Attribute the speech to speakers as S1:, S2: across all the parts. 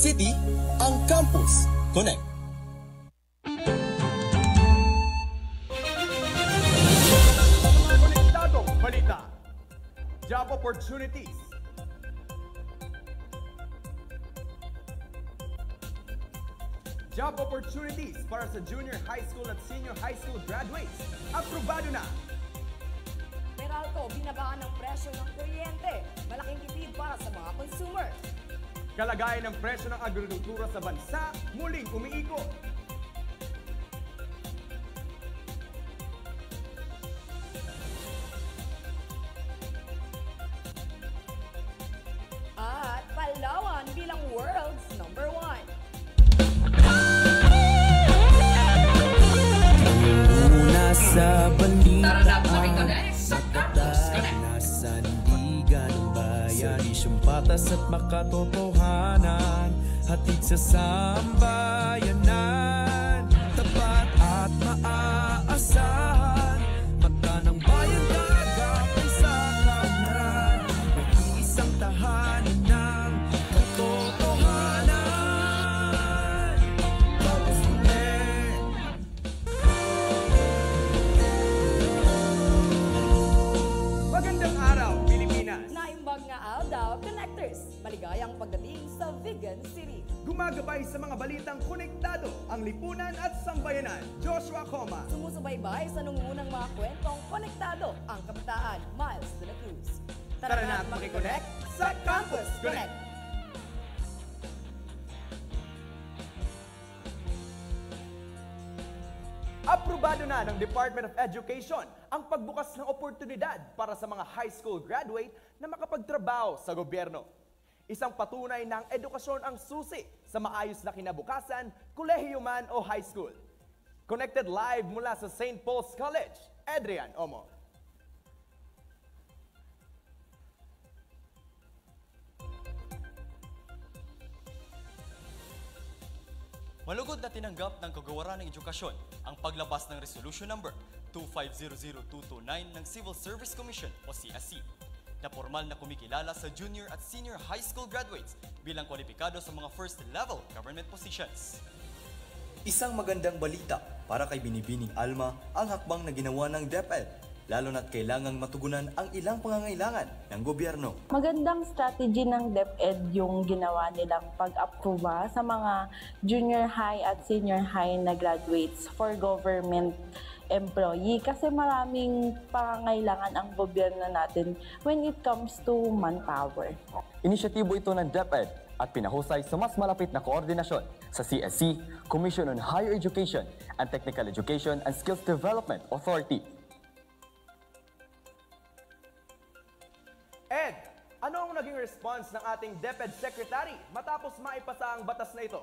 S1: City, ang Campus Connect.
S2: Mga konektadong balita. Job opportunities. Job opportunities para sa junior high school at senior high school graduates. Aprobado na!
S3: Meralco, binabaan ng presyo ng kuryente. Malaking tipid para sa mga consumer.
S2: Kalagayan ng presyo ng agrikultura sa bansa muling umiikot.
S3: At Palawan bilang world's number 1.
S4: Nasa balita
S5: Tara na, pakiconnect sa Campus Connect.
S4: Nasa sandigan ng bayan, isyong patas at makatotohanan, hatid sa sambayanan, tapat at maaasahan, mata ng bayan gagapay sa kaunlaran, may isang tahanan ng katotohanan. Campus Connect.
S2: Magandang araw, Pilipinas!
S3: Naimbag nga Aldao Connectors. Maligayang pagdating sa Vigan City.
S2: Gumagabay sa mga balitang konektado ang lipunan at sambayanan. Joshua Coma.
S3: Sumusubaybay sa nungunang mga kwentong konektado ang kabataan, Miles de la Cruz.
S2: Tara na at makiconnect sa Campus Connect. Aprobado na ng Department of Education ang pagbukas ng oportunidad para sa mga high school graduate na makapagtrabaho sa gobyerno. Isang patunay ng edukasyon ang susi sa maayos na kinabukasan, kolehiyo man o high school. Connected live mula sa St. Paul's College, Adrian Omo.
S6: Malugod na tinanggap ng Kagawaran ng Edukasyon ang paglabas ng Resolution Number 2500229 ng Civil Service Commission o CSC na formal na kumikilala sa junior at senior high school graduates bilang kwalipikado sa mga first-level government positions.
S7: Isang magandang balita para kay Binibining Alma ang hakbang na ginawa ng DepEd, lalo na't kailangang matugunan ang ilang pangangailangan ng gobyerno.
S8: Magandang strategy ng DepEd yung ginawa nilang pag-aproba sa mga junior high at senior high na graduates for government employee kasi maraming pangangailangan ang gobyerno natin when it comes to manpower.
S9: Inisyatibo ito ng DepEd at pinahusay sa mas malapit na koordinasyon sa CSC, Commission on Higher Education and Technical Education and Skills Development Authority.
S2: Ed, ano ang naging response ng ating DepEd Secretary matapos maipasa ang batas na ito?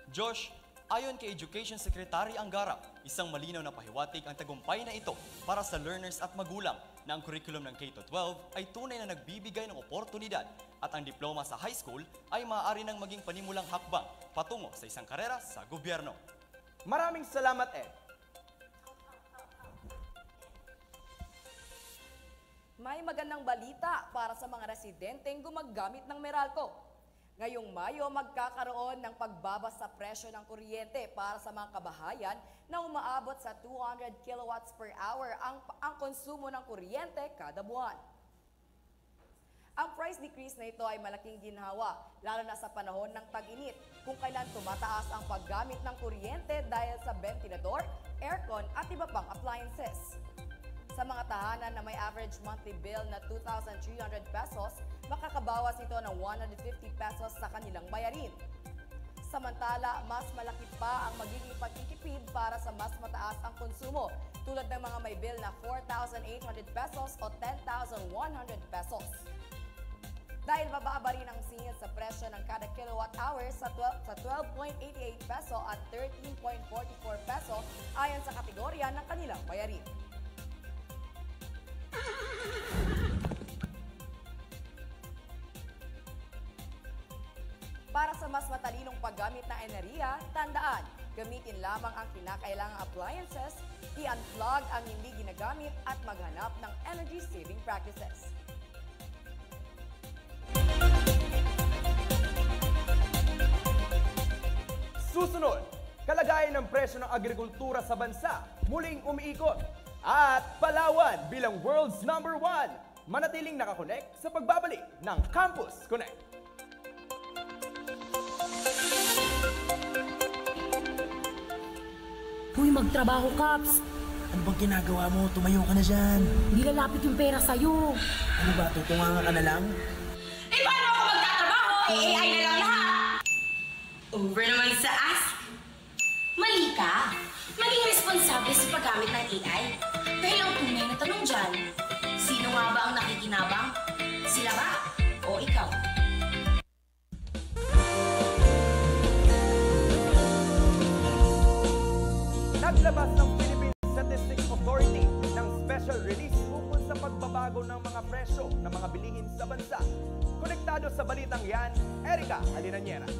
S6: Josh, ayon kay Education Secretary Angara, isang malinaw na pahiwatig ang tagumpay na ito para sa learners at magulang na ang curriculum ng K-12 ay tunay na nagbibigay ng oportunidad at ang diploma sa high school ay maaari nang maging panimulang hakbang patungo sa isang karera sa gobyerno.
S2: Maraming salamat, Ed.
S3: May magandang balita para sa mga residenteng gumagamit ng Meralco. Ngayong Mayo, magkakaroon ng pagbaba sa presyo ng kuryente para sa mga kabahayan na umaabot sa 200 kilowatts per hour ang konsumo ng kuryente kada buwan. Ang price decrease na ito ay malaking ginhawa, lalo na sa panahon ng tag-init, kung kailan tumataas ang paggamit ng kuryente dahil sa ventilador, aircon at iba pang appliances. Sa mga tahanan na may average monthly bill na 2,300 pesos, makakabawas ito ng 150 pesos sa kanilang bayarin. Samantala, mas malaki pa ang magiging pagtitipid para sa mas mataas ang konsumo, tulad ng mga may bill na 4,800 pesos o 10,100 pesos. Dahil bababa rin ang singil sa presyo ng kada kilowatt hour sa 12.88 peso at 13.44 peso ayon sa kategorya ng kanilang bayarin. Para sa mas matalinong paggamit ng enerhiya, tandaan, gamitin lamang ang kinakailangang appliances, i-unplug ang hindi ginagamit at maghanap ng energy-saving practices.
S2: Susunod, kalagayan ng presyo ng agrikultura sa bansa muling umiikot. At Palawan bilang world's #1, manatiling nakakonect sa pagbabalik ng Campus Connect.
S10: Uy, magtrabaho, Caps.
S11: Ano bang ginagawa mo? Tumayo ka na dyan.
S10: Hindi lalapit yung pera sa'yo.
S11: Ano ba? Tutunganga ka na lang?
S12: Eh, paano ako magtatrabaho? Eh, AI na lang lahat. Over naman sa ask. Mali ka. Maging responsable sa paggamit ng AI. Dahil ang tunay na tanong dyan, sino nga ba ang nakikinabang? Sila ba? O ikaw?
S2: Naglabas ng Philippine Statistics Authority ng special release ukol sa pagbabago ng mga presyo ng mga bilihin sa bansa. Konektado sa balitang yan, Erica Alinaniera.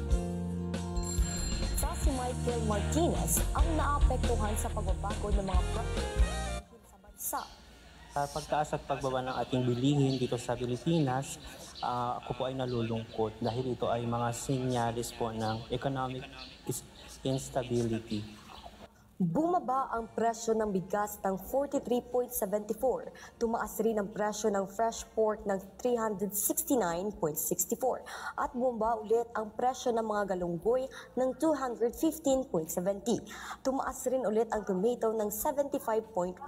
S13: Si Michael Martinez ang naapektuhan sa pagbabago ng mga presyo sa bansa.
S14: Sa pagtaas at pagbaba ng ating bilihin dito sa Pilipinas, ako po ay nalulungkot dahil ito ay mga sinyalis po ng economic instability.
S13: Bumaba ang presyo ng bigas ng 43.74. Tumaas rin ang presyo ng fresh pork ng 369.64. At bumaba ulit ang presyo ng mga galunggoy ng 215.70. Tumaas rin ulit ang tomato ng 75.1.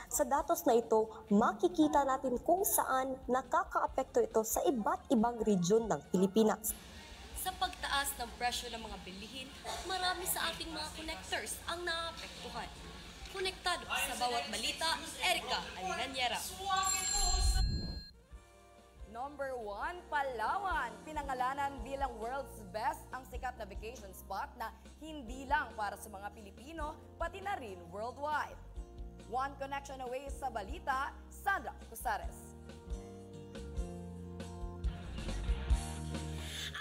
S13: Sa datos na ito, makikita natin kung saan nakakaapekto ito sa iba't ibang region ng Pilipinas.
S15: Sa pagtaas ng presyo ng mga bilihin, marami sa ating mga connectors ang naapektuhan. Konektado sa bawat balita, Erica Alinaniera.
S3: Number 1, Palawan. Pinangalanan bilang world's best ang sikat na vacation spot na hindi lang para sa mga Pilipino, pati na rin worldwide. One connection away sa balita, Sandra Cusares.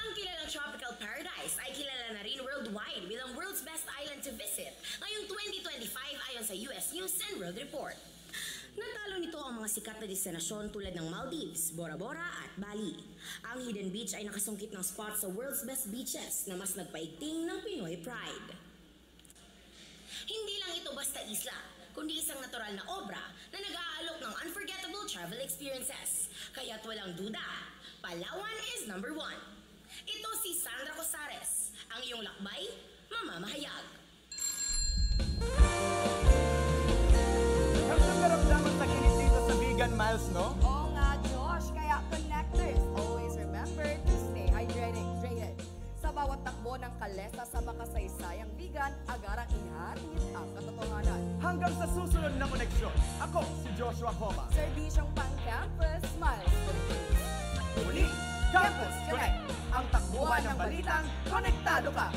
S12: Ang kilalang tropical paradise ay kilala na rin worldwide bilang world's best island to visit ngayong 2025 ayon sa US News and World Report. Natalo nito ang mga sikat na destinasyon tulad ng Maldives, Bora Bora at Bali. Ang Hidden Beach ay nakasungkit ng spot sa world's best beaches na mas nagpaigting ng Pinoy pride. Hindi lang ito basta isla, kundi isang natural na obra na nag-aalok ng unforgettable travel experiences. Kaya't walang duda, Palawan is #1. Ito si Sandra Cusares, ang iyong lakbay, mamamahayag.
S2: Karamdaman tag-init dito sa Vegan Miles, no?
S3: Oo nga, Josh. Kaya connectors, always remember to stay hydrated. Sa bawat takbo ng kalesa sa makasaysayang vegan, agarang ihatid ang katotohanan.
S2: Hanggang sa susunod na koneksyon, ako si Joshua Coma.
S3: Serbisyong pang-campus, Miles Philippines.
S2: Muli, Campus Connect, ang takbuhan ng balitang konektado ka.